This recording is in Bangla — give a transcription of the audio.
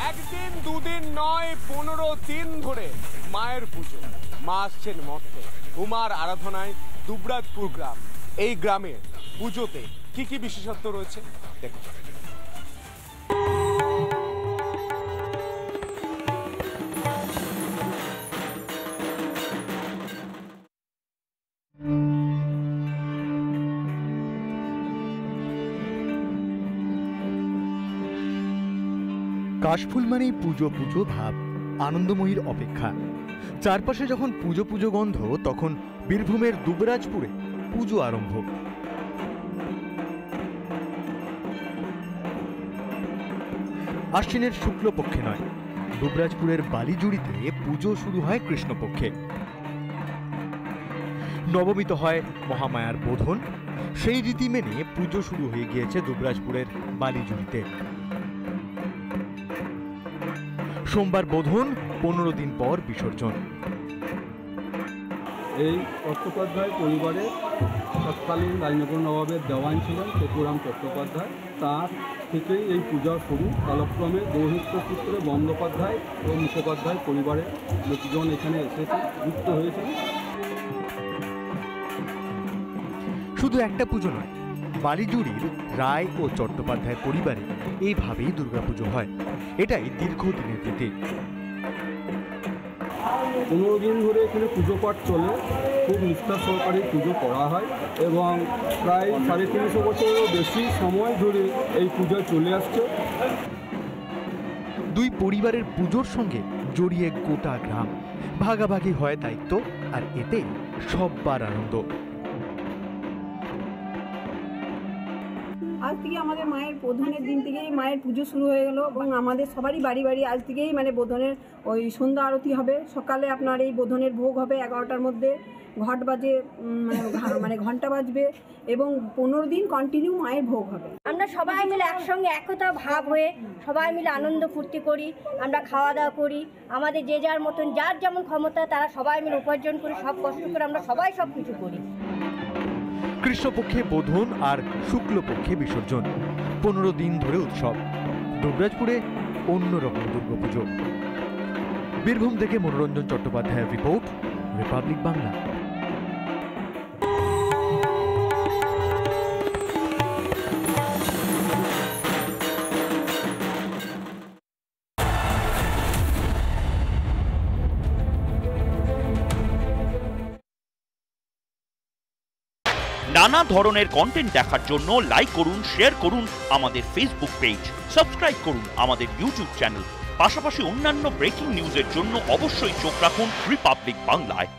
একদিন দুদিন নয় 15 দিন ধরে মায়ের পুজো। মা আসছেন মর্তে। উমার আরাধনায় দুবরাজপুর গ্রাম। এই গ্রামের পুজোতে কি কি বিশেষত্ব রয়েছে দেখুন। কাশফুল মানেই পুজো পুজো ভাব, আনন্দময়ীর অপেক্ষা। চারপাশে যখন পুজো পুজো গন্ধ, তখন বীরভূমের দুবরাজপুরে পুজো আরম্ভ। আশ্বিনের শুক্লপক্ষে নয়, দুবরাজপুরের বালিজুড়িতে পুজো শুরু হয় কৃষ্ণপক্ষে। নবমীতে হয় মহামায়ার বোধন। সেই রীতি মেনে পুজো শুরু হয়ে গিয়েছে দুবরাজপুরের বালিজুড়িতে। সোমবার বোধন, 15 দিন পর বিসর্জন। এই চট্টোপাধ্যায় পরিবারের তৎকালীন রাজনগর নবাবের দেওয়ান ছিলেন চতুরাম চট্টোপাধ্যায়। তার থেকেই এই পূজা শুরু। কালক্রমে দৌহিত্র সূত্রে বন্দ্যোপাধ্যায় ও মুখোপাধ্যায় পরিবারের লোকজন এখানে এসেছে, যুক্ত হয়েছে। শুধু একটা পুজো নয়, বালিজুড়ির রায় ও চট্টোপাধ্যায় পরিবারে এইভাবেই দুর্গাপুজো হয়। এটাই দীর্ঘদিনের রীতি। 15 দিন ধরে এখানে পুজো পাঠ চলে। খুব নিষ্ঠা সহকারে পুজো করা হয় এবং প্রায় 350 বছরেরও বেশি সময় ধরে এই পুজো চলে আসছে। দুই পরিবারের পুজোর সঙ্গে জড়িয়ে গোটা গ্রাম। ভাগাভাগি হয় দায়িত্ব, আর এতেই সব্বার আনন্দ। আজ থেকে আমাদের মায়ের বোধনের দিন থেকেই মায়ের পুজো শুরু হয়ে গেল এবং আমাদের সবারই বাড়ি বাড়ি আজ থেকেই বোধনের ওই সন্ধ্যা আরতি হবে। সকালে আপনার এই বোধনের ভোগ হবে 11টার মধ্যে, ঘট বাজে ঘন্টা বাজবে এবং 15 দিন কন্টিনিউ মায়ের ভোগ হবে। আমরা সবাই মিলে একসঙ্গে একতা ভাব হয়ে সবাই মিলে আনন্দ ফুর্তি করি। আমরা খাওয়া দাওয়া করি, আমাদের যে যার মতন যার যেমন ক্ষমতা তারা সবাই মিলে উপার্জন করি, সব কষ্ট করে আমরা সবাই সব কিছু করি। কৃষ্ণপক্ষে বোধন আর শুক্লপক্ষে বিসর্জন, 15 দিন ধরে উৎসব। দুবরাজপুরে অন্যরকম দুর্গাপুজো। বীরভূম থেকে মনোরঞ্জন চট্টোপাধ্যায়ের রিপোর্ট, রিপাবলিক বাংলা। নানা ধরনের কন্টেন্ট দেখার জন্য লাইক করুন, শেয়ার করুন আমাদের ফেসবুক পেজ, সাবস্ক্রাইব করুন আমাদের ইউটিউব চ্যানেল। পাশাপাশি অন্যান্য ব্রেকিং নিউজের জন্য অবশ্যই চোখ রাখুন রিপাবলিক বাংলায়।